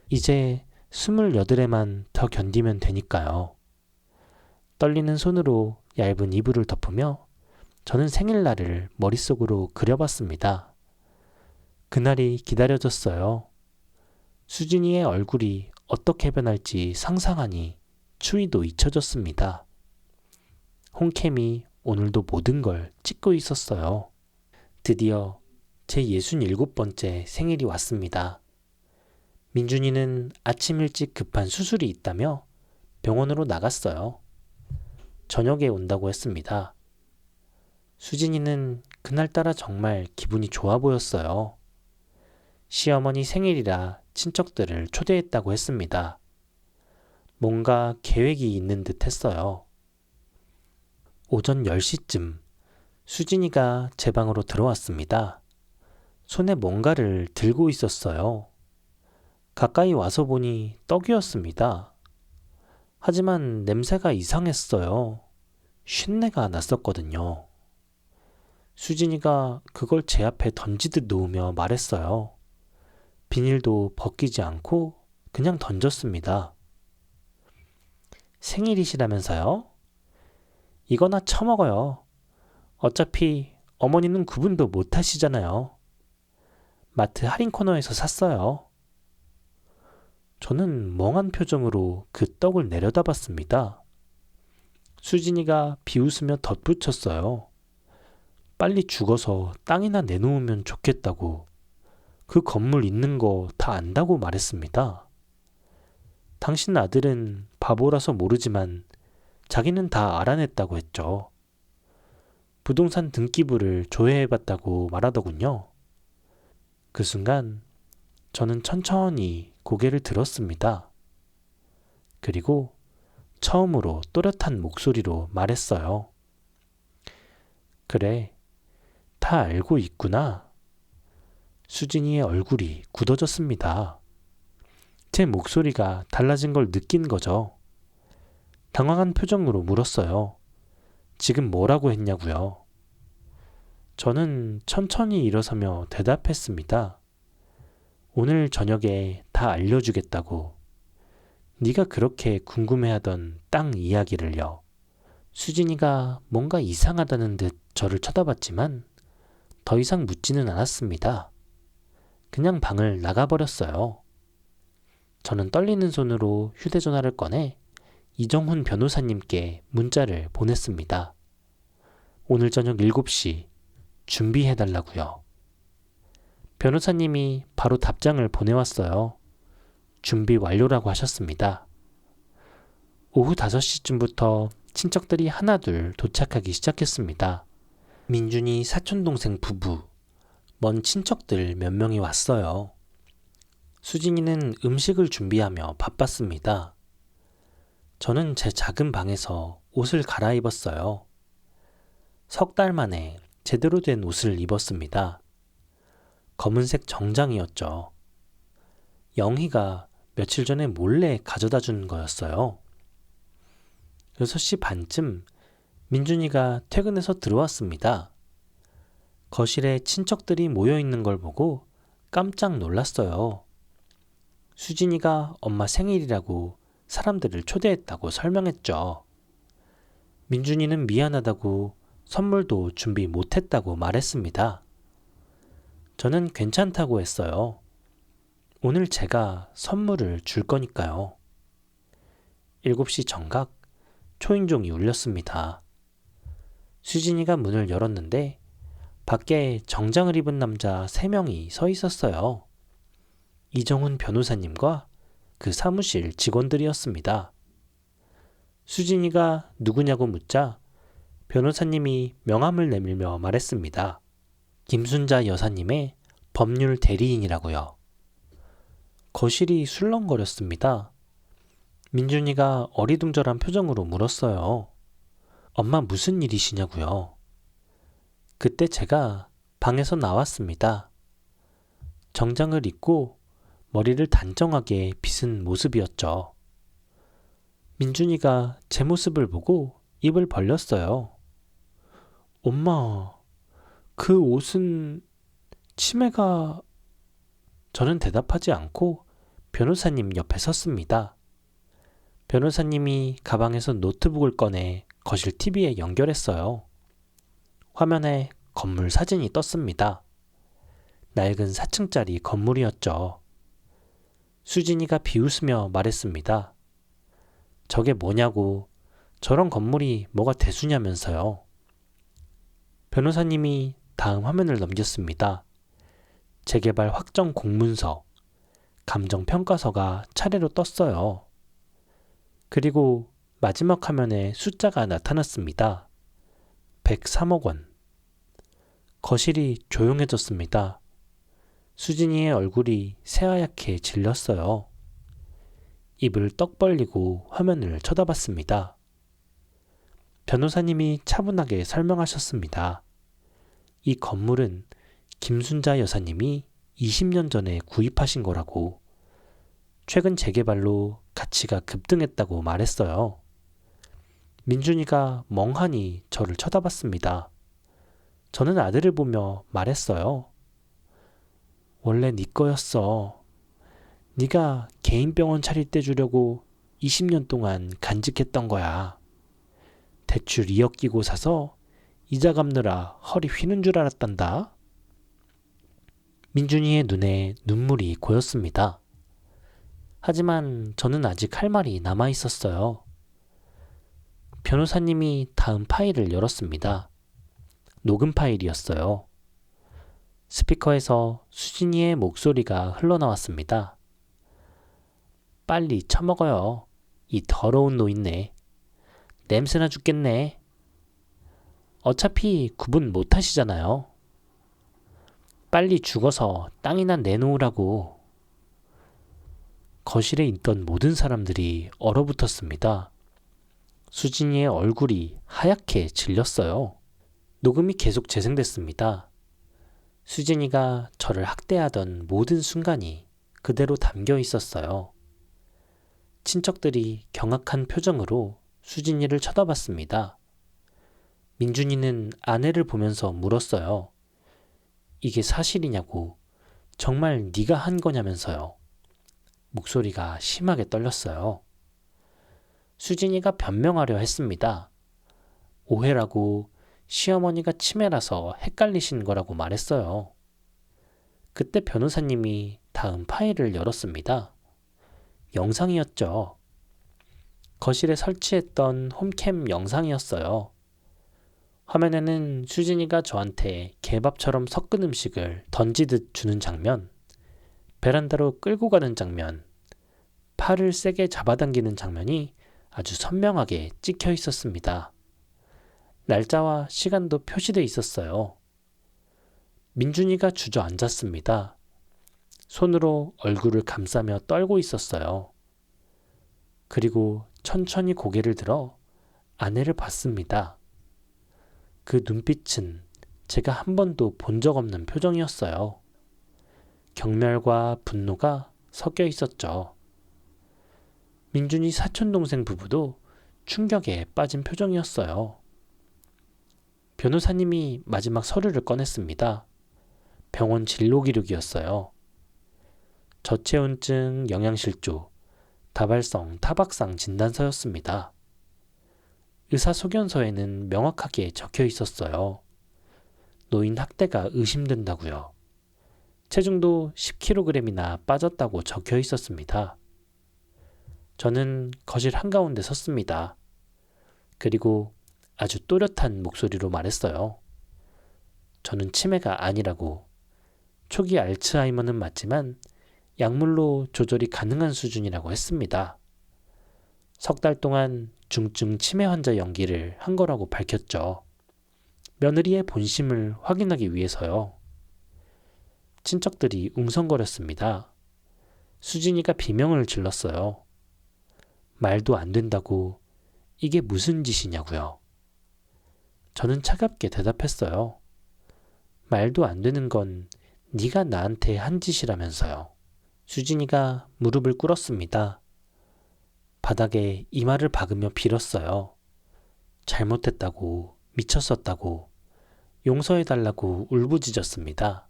이제 28에만 더 견디면 되니까요. 떨리는 손으로 얇은 이불을 덮으며 저는 생일날을 머릿속으로 그려봤습니다. 그날이 기다려졌어요. 수진이의 얼굴이 어떻게 변할지 상상하니 추위도 잊혀졌습니다. 홈캠이 오늘도 모든 걸 찍고 있었어요. 드디어 제 67번째 생일이 왔습니다. 민준이는 아침 일찍 급한 수술이 있다며 병원으로 나갔어요. 저녁에 온다고 했습니다. 수진이는 그날따라 정말 기분이 좋아 보였어요. 시어머니 생일이라 친척들을 초대했다고 했습니다. 뭔가 계획이 있는 듯 했어요. 오전 10시쯤 수진이가 제 방으로 들어왔습니다. 손에 뭔가를 들고 있었어요. 가까이 와서 보니 떡이었습니다. 하지만 냄새가 이상했어요. 쉰내가 났었거든요. 수진이가 그걸 제 앞에 던지듯 놓으며 말했어요. 비닐도 벗기지 않고 그냥 던졌습니다. 생일이시라면서요? 이거나 처먹어요. 어차피 어머니는 구분도 못 하시잖아요. 마트 할인 코너에서 샀어요. 저는 멍한 표정으로 그 떡을 내려다봤습니다. 수진이가 비웃으며 덧붙였어요. 빨리 죽어서 땅이나 내놓으면 좋겠다고. 그 건물 있는 거 다 안다고 말했습니다. 당신 아들은 바보라서 모르지만 자기는 다 알아냈다고 했죠. 부동산 등기부를 조회해봤다고 말하더군요. 그 순간 저는 천천히 고개를 들었습니다. 그리고 처음으로 또렷한 목소리로 말했어요. 그래, 다 알고 있구나. 수진이의 얼굴이 굳어졌습니다. 제 목소리가 달라진 걸 느낀 거죠. 당황한 표정으로 물었어요. 지금 뭐라고 했냐고요? 저는 천천히 일어서며 대답했습니다. 오늘 저녁에 다 알려주겠다고. 네가 그렇게 궁금해하던 땅 이야기를요. 수진이가 뭔가 이상하다는 듯 저를 쳐다봤지만 더 이상 묻지는 않았습니다. 그냥 방을 나가버렸어요. 저는 떨리는 손으로 휴대전화를 꺼내 이정훈 변호사님께 문자를 보냈습니다. 오늘 저녁 7시 준비해달라고요. 변호사님이 바로 답장을 보내왔어요. 준비 완료라고 하셨습니다. 오후 5시쯤부터 친척들이 하나둘 도착하기 시작했습니다. 민준이 사촌동생 부부, 먼 친척들 몇 명이 왔어요. 수진이는 음식을 준비하며 바빴습니다. 저는 제 작은 방에서 옷을 갈아입었어요. 3달 만에 제대로 된 옷을 입었습니다. 검은색 정장이었죠. 영희가 며칠 전에 몰래 가져다 준 거였어요. 6시 반쯤 민준이가 퇴근해서 들어왔습니다. 거실에 친척들이 모여 있는 걸 보고 깜짝 놀랐어요. 수진이가 엄마 생일이라고 사람들을 초대했다고 설명했죠. 민준이는 미안하다고 선물도 준비 못했다고 말했습니다. 저는 괜찮다고 했어요. 오늘 제가 선물을 줄 거니까요. 7시 정각 초인종이 울렸습니다. 수진이가 문을 열었는데 밖에 정장을 입은 남자 3명이 서 있었어요. 이정훈 변호사님과 그 사무실 직원들이었습니다. 수진이가 누구냐고 묻자 변호사님이 명함을 내밀며 말했습니다. 김순자 여사님의 법률 대리인이라고요. 거실이 술렁거렸습니다. 민준이가 어리둥절한 표정으로 물었어요. 엄마 무슨 일이시냐고요? 그때 제가 방에서 나왔습니다. 정장을 입고 머리를 단정하게 빗은 모습이었죠. 민준이가 제 모습을 보고 입을 벌렸어요. 엄마, 그 옷은 치매가... 저는 대답하지 않고 변호사님 옆에 섰습니다. 변호사님이 가방에서 노트북을 꺼내 거실 TV에 연결했어요. 화면에 건물 사진이 떴습니다. 낡은 4층짜리 건물이었죠. 수진이가 비웃으며 말했습니다. 저게 뭐냐고, 저런 건물이 뭐가 대수냐면서요. 변호사님이 다음 화면을 넘겼습니다. 재개발 확정 공문서, 감정평가서가 차례로 떴어요. 그리고 마지막 화면에 숫자가 나타났습니다. 103억 원. 거실이 조용해졌습니다. 수진이의 얼굴이 새하얗게 질렸어요. 입을 떡 벌리고 화면을 쳐다봤습니다. 변호사님이 차분하게 설명하셨습니다. 이 건물은 김순자 여사님이 20년 전에 구입하신 거라고, 최근 재개발로 가치가 급등했다고 말했어요. 민준이가 멍하니 저를 쳐다봤습니다. 저는 아들을 보며 말했어요. 원래 네 거였어. 네가 개인 병원 차릴 때 주려고 20년 동안 간직했던 거야. 대출 2억 끼고 사서 이자 갚느라 허리 휘는 줄 알았단다. 민준이의 눈에 눈물이 고였습니다. 하지만 저는 아직 할 말이 남아 있었어요. 변호사님이 다음 파일을 열었습니다. 녹음 파일이었어요. 스피커에서 수진이의 목소리가 흘러나왔습니다. 빨리 처먹어요. 이 더러운 노인네. 냄새나 죽겠네. 어차피 구분 못 하시잖아요. 빨리 죽어서 땅이나 내놓으라고. 거실에 있던 모든 사람들이 얼어붙었습니다. 수진이의 얼굴이 하얗게 질렸어요. 녹음이 계속 재생됐습니다. 수진이가 저를 학대하던 모든 순간이 그대로 담겨 있었어요. 친척들이 경악한 표정으로 수진이를 쳐다봤습니다. 민준이는 아내를 보면서 물었어요. 이게 사실이냐고, 정말 네가 한 거냐면서요. 목소리가 심하게 떨렸어요. 수진이가 변명하려 했습니다. 오해라고, 시어머니가 치매라서 헷갈리신 거라고 말했어요. 그때 변호사님이 다음 파일을 열었습니다. 영상이었죠. 거실에 설치했던 홈캠 영상이었어요. 화면에는 수진이가 저한테 개밥처럼 섞은 음식을 던지듯 주는 장면, 베란다로 끌고 가는 장면, 팔을 세게 잡아당기는 장면이 아주 선명하게 찍혀 있었습니다. 날짜와 시간도 표시돼 있었어요. 민준이가 주저앉았습니다. 손으로 얼굴을 감싸며 떨고 있었어요. 그리고 천천히 고개를 들어 아내를 봤습니다. 그 눈빛은 제가 한 번도 본 적 없는 표정이었어요. 경멸과 분노가 섞여 있었죠. 민준이 사촌동생 부부도 충격에 빠진 표정이었어요. 변호사님이 마지막 서류를 꺼냈습니다. 병원 진로 기록이었어요. 저체온증 영양실조, 다발성 타박상 진단서였습니다. 의사소견서에는 명확하게 적혀 있었어요. 노인 학대가 의심된다고요. 체중도 10kg이나 빠졌다고 적혀 있었습니다. 저는 거실 한가운데 섰습니다. 그리고 아주 또렷한 목소리로 말했어요. 저는 치매가 아니라고. 초기 알츠하이머는 맞지만 약물로 조절이 가능한 수준이라고 했습니다. 석 달 동안 중증 치매 환자 연기를 한 거라고 밝혔죠. 며느리의 본심을 확인하기 위해서요. 친척들이 웅성거렸습니다. 수진이가 비명을 질렀어요. 말도 안 된다고 이게 무슨 짓이냐고요. 저는 차갑게 대답했어요. 말도 안 되는 건 네가 나한테 한 짓이라면서요. 수진이가 무릎을 꿇었습니다. 바닥에 이마를 박으며 빌었어요. 잘못했다고, 미쳤었다고, 용서해달라고 울부짖었습니다.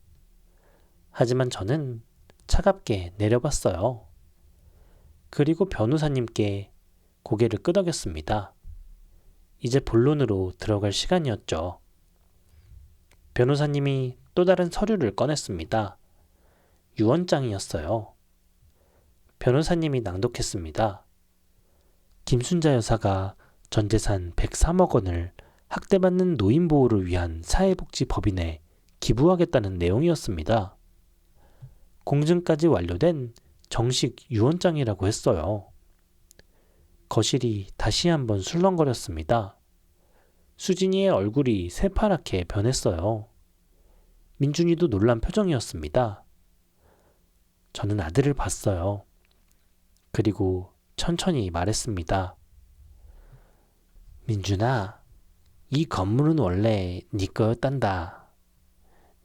하지만 저는 차갑게 내려봤어요. 그리고 변호사님께 고개를 끄덕였습니다. 이제 본론으로 들어갈 시간이었죠. 변호사님이 또 다른 서류를 꺼냈습니다. 유언장이었어요. 변호사님이 낭독했습니다. 김순자 여사가 전 재산 103억 원을 학대받는 노인 보호를 위한 사회복지법인에 기부하겠다는 내용이었습니다. 공증까지 완료된 정식 유언장이라고 했어요. 거실이 다시 한번 술렁거렸습니다. 수진이의 얼굴이 새파랗게 변했어요. 민준이도 놀란 표정이었습니다. 저는 아들을 봤어요. 그리고 천천히 말했습니다. 민준아, 이 건물은 원래 네 거였단다.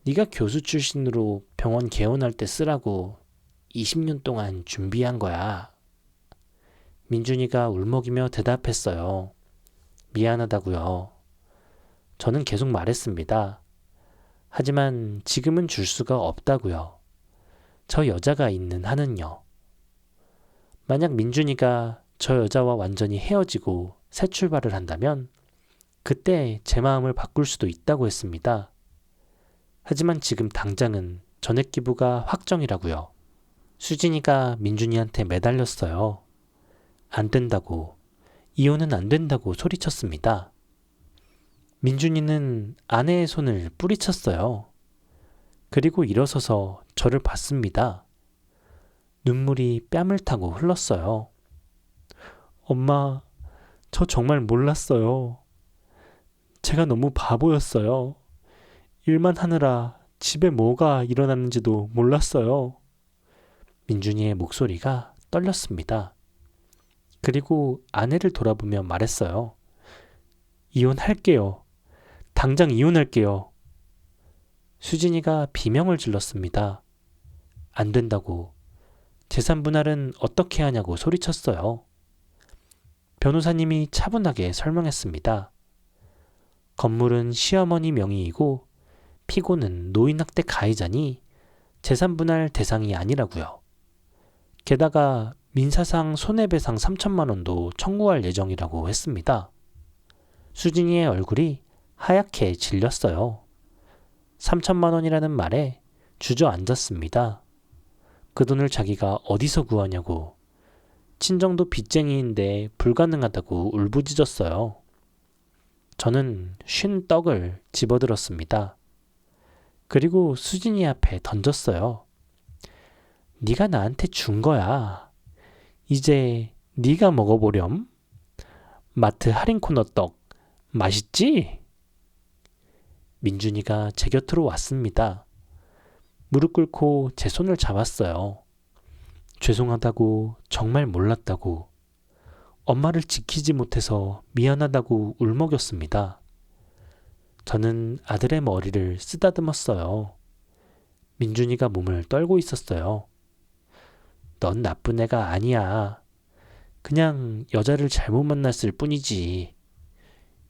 네가 교수 출신으로 병원 개원할 때 쓰라고 20년 동안 준비한 거야. 민준이가 울먹이며 대답했어요. 미안하다고요. 저는 계속 말했습니다. 하지만 지금은 줄 수가 없다고요. 저 여자가 있는 한은요. 만약 민준이가 저 여자와 완전히 헤어지고 새 출발을 한다면 그때 제 마음을 바꿀 수도 있다고 했습니다. 하지만 지금 당장은 전액 기부가 확정이라고요. 수진이가 민준이한테 매달렸어요. 안 된다고, 이혼은 안 된다고 소리쳤습니다. 민준이는 아내의 손을 뿌리쳤어요. 그리고 일어서서 저를 봤습니다. 눈물이 뺨을 타고 흘렀어요. 엄마, 저 정말 몰랐어요. 제가 너무 바보였어요. 일만 하느라 집에 뭐가 일어났는지도 몰랐어요. 민준이의 목소리가 떨렸습니다. 그리고 아내를 돌아보며 말했어요. 이혼할게요. 당장 이혼할게요. 수진이가 비명을 질렀습니다. 안 된다고. 재산 분할은 어떻게 하냐고 소리쳤어요. 변호사님이 차분하게 설명했습니다. 건물은 시어머니 명의이고 피고는 노인학대 가해자니 재산 분할 대상이 아니라고요. 게다가 민사상 손해배상 3천만 원도 청구할 예정이라고 했습니다. 수진이의 얼굴이 하얗게 질렸어요. 3천만 원이라는 말에 주저앉았습니다. 그 돈을 자기가 어디서 구하냐고, 친정도 빚쟁이인데 불가능하다고 울부짖었어요. 저는 쉰 떡을 집어들었습니다. 그리고 수진이 앞에 던졌어요. 네가 나한테 준 거야. 이제 네가 먹어보렴. 마트 할인 코너 떡 맛있지? 민준이가 제 곁으로 왔습니다. 무릎 꿇고 제 손을 잡았어요. 죄송하다고, 정말 몰랐다고, 엄마를 지키지 못해서 미안하다고 울먹였습니다. 저는 아들의 머리를 쓰다듬었어요. 민준이가 몸을 떨고 있었어요. 넌 나쁜 애가 아니야. 그냥 여자를 잘못 만났을 뿐이지.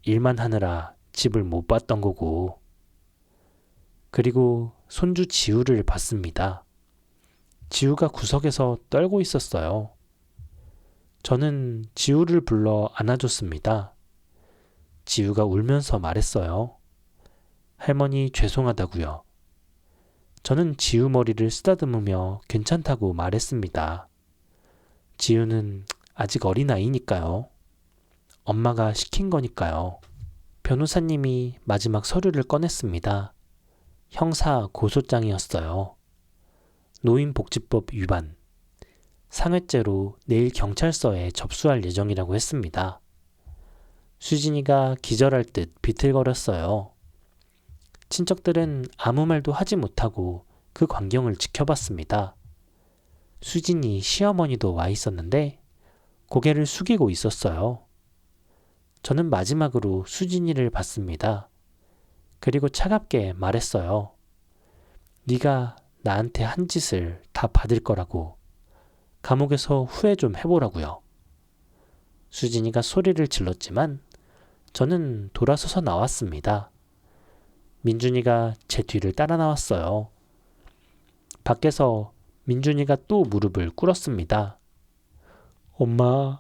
일만 하느라 집을 못 봤던 거고. 그리고 손주 지우를 봤습니다. 지우가 구석에서 떨고 있었어요. 저는 지우를 불러 안아줬습니다. 지우가 울면서 말했어요. 할머니 죄송하다고요. 저는 지우 머리를 쓰다듬으며 괜찮다고 말했습니다. 지우는 아직 어린아이니까요. 엄마가 시킨 거니까요. 변호사님이 마지막 서류를 꺼냈습니다. 형사 고소장이었어요. 노인복지법 위반. 상해죄로 내일 경찰서에 접수할 예정이라고 했습니다. 수진이가 기절할 듯 비틀거렸어요. 친척들은 아무 말도 하지 못하고 그 광경을 지켜봤습니다. 수진이 시어머니도 와 있었는데 고개를 숙이고 있었어요. 저는 마지막으로 수진이를 봤습니다. 그리고 차갑게 말했어요. 네가 나한테 한 짓을 다 받을 거라고. 감옥에서 후회 좀 해보라고요. 수진이가 소리를 질렀지만 저는 돌아서서 나왔습니다. 민준이가 제 뒤를 따라 나왔어요. 밖에서 민준이가 또 무릎을 꿇었습니다. 엄마,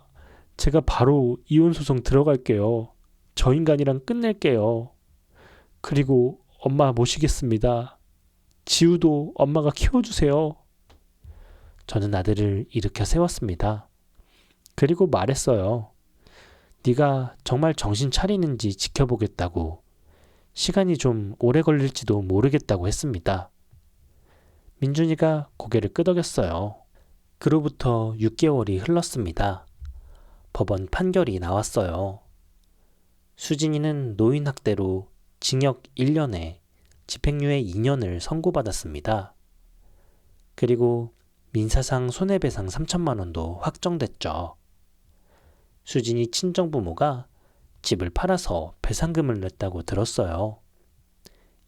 제가 바로 이혼소송 들어갈게요. 저 인간이랑 끝낼게요. 그리고 엄마 모시겠습니다. 지우도 엄마가 키워주세요. 저는 아들을 일으켜 세웠습니다. 그리고 말했어요. 네가 정말 정신 차리는지 지켜보겠다고. 시간이 좀 오래 걸릴지도 모르겠다고 했습니다. 민준이가 고개를 끄덕였어요. 그로부터 6개월이 흘렀습니다. 법원 판결이 나왔어요. 수진이는 노인학대로 징역 1년에 집행유예 2년을 선고받았습니다. 그리고 민사상 손해배상 3천만 원도 확정됐죠. 수진이 친정부모가 집을 팔아서 배상금을 냈다고 들었어요.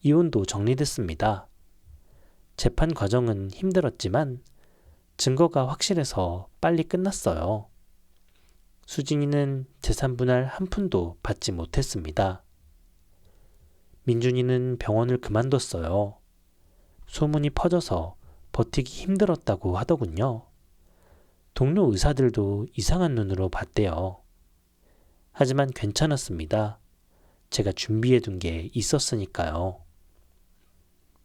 이혼도 정리됐습니다. 재판 과정은 힘들었지만 증거가 확실해서 빨리 끝났어요. 수진이는 재산 분할 한 푼도 받지 못했습니다. 민준이는 병원을 그만뒀어요. 소문이 퍼져서 버티기 힘들었다고 하더군요. 동료 의사들도 이상한 눈으로 봤대요. 하지만 괜찮았습니다. 제가 준비해둔 게 있었으니까요.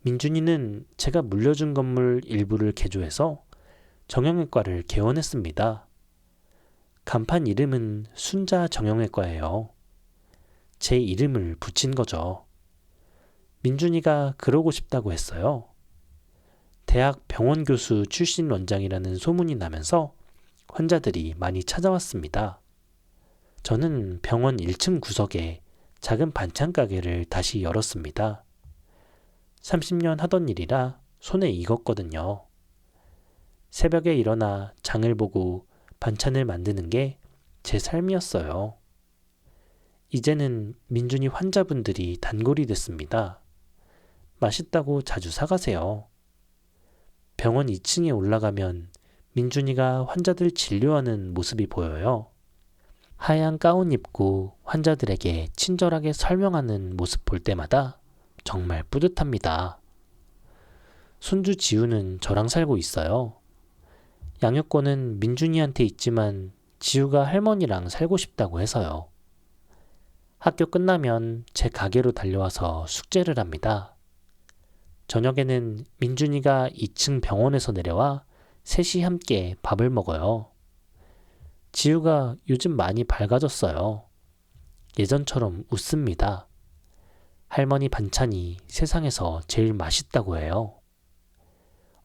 민준이는 제가 물려준 건물 일부를 개조해서 정형외과를 개원했습니다. 간판 이름은 순자 정형외과예요. 제 이름을 붙인 거죠. 민준이가 그러고 싶다고 했어요. 대학 병원 교수 출신 원장이라는 소문이 나면서 환자들이 많이 찾아왔습니다. 저는 병원 1층 구석에 작은 반찬 가게를 다시 열었습니다. 30년 하던 일이라 손에 익었거든요. 새벽에 일어나 장을 보고 반찬을 만드는 게 제 삶이었어요. 이제는 민준이 환자분들이 단골이 됐습니다. 맛있다고 자주 사가세요. 병원 2층에 올라가면 민준이가 환자들 진료하는 모습이 보여요. 하얀 가운 입고 환자들에게 친절하게 설명하는 모습 볼 때마다 정말 뿌듯합니다. 손주 지우는 저랑 살고 있어요. 양육권은 민준이한테 있지만 지우가 할머니랑 살고 싶다고 해서요. 학교 끝나면 제 가게로 달려와서 숙제를 합니다. 저녁에는 민준이가 2층 병원에서 내려와 셋이 함께 밥을 먹어요. 지우가 요즘 많이 밝아졌어요. 예전처럼 웃습니다. 할머니 반찬이 세상에서 제일 맛있다고 해요.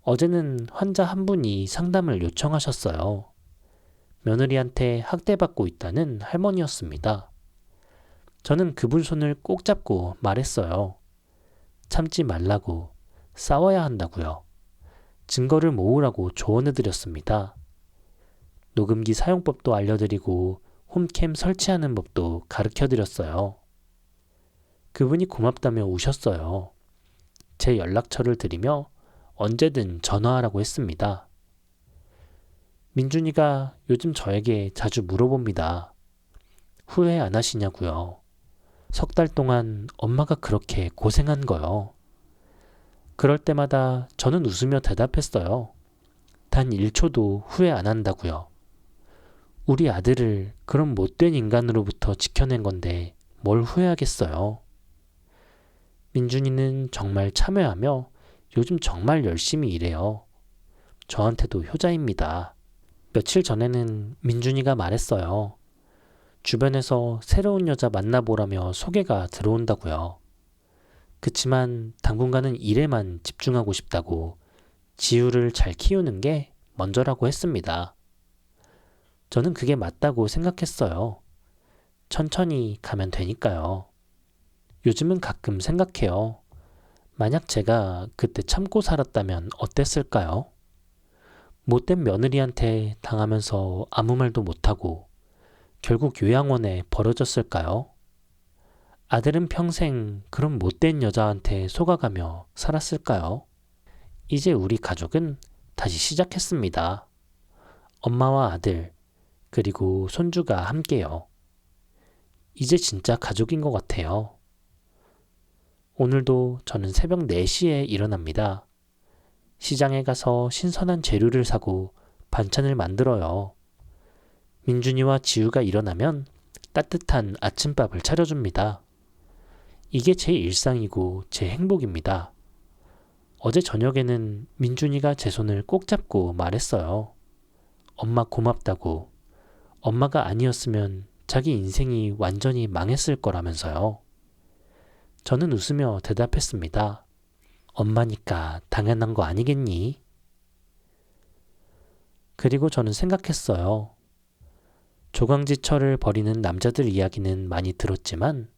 어제는 환자 한 분이 상담을 요청하셨어요. 며느리한테 학대받고 있다는 할머니였습니다. 저는 그분 손을 꼭 잡고 말했어요. 참지 말라고, 싸워야 한다고요. 증거를 모으라고 조언해드렸습니다. 녹음기 사용법도 알려드리고 홈캠 설치하는 법도 가르쳐드렸어요. 그분이 고맙다며 우셨어요. 제 연락처를 드리며 언제든 전화하라고 했습니다. 민준이가 요즘 저에게 자주 물어봅니다. 후회 안 하시냐고요. 3달 동안 엄마가 그렇게 고생한 거요. 그럴 때마다 저는 웃으며 대답했어요. 단 1초도 후회 안 한다고요. 우리 아들을 그런 못된 인간으로부터 지켜낸 건데 뭘 후회하겠어요. 민준이는 정말 참여하며 요즘 정말 열심히 일해요. 저한테도 효자입니다. 며칠 전에는 민준이가 말했어요. 주변에서 새로운 여자 만나보라며 소개가 들어온다고요. 그치만 당분간은 일에만 집중하고 싶다고 지우를 잘 키우는 게 먼저라고 했습니다. 저는 그게 맞다고 생각했어요. 천천히 가면 되니까요. 요즘은 가끔 생각해요. 만약 제가 그때 참고 살았다면 어땠을까요? 못된 며느리한테 당하면서 아무 말도 못하고 결국 요양원에 버려졌을까요? 아들은 평생 그런 못된 여자한테 속아가며 살았을까요? 이제 우리 가족은 다시 시작했습니다. 엄마와 아들, 그리고 손주가 함께요. 이제 진짜 가족인 것 같아요. 오늘도 저는 새벽 4시에 일어납니다. 시장에 가서 신선한 재료를 사고 반찬을 만들어요. 민준이와 지우가 일어나면 따뜻한 아침밥을 차려줍니다. 이게 제 일상이고 제 행복입니다. 어제 저녁에는 민준이가 제 손을 꼭 잡고 말했어요. 엄마 고맙다고. 엄마가 아니었으면 자기 인생이 완전히 망했을 거라면서요. 저는 웃으며 대답했습니다. 엄마니까 당연한 거 아니겠니? 그리고 저는 생각했어요. 조강지처를 벌이는 남자들 이야기는 많이 들었지만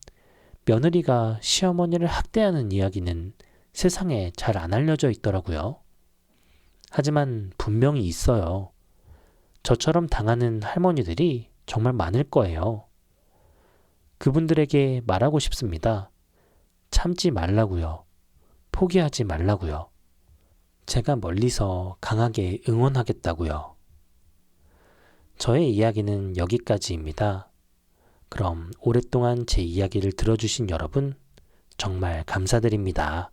며느리가 시어머니를 학대하는 이야기는 세상에 잘 안 알려져 있더라고요. 하지만 분명히 있어요. 저처럼 당하는 할머니들이 정말 많을 거예요. 그분들에게 말하고 싶습니다. 참지 말라고요. 포기하지 말라고요. 제가 멀리서 강하게 응원하겠다고요. 저의 이야기는 여기까지입니다. 그럼 오랫동안 제 이야기를 들어주신 여러분, 정말 감사드립니다.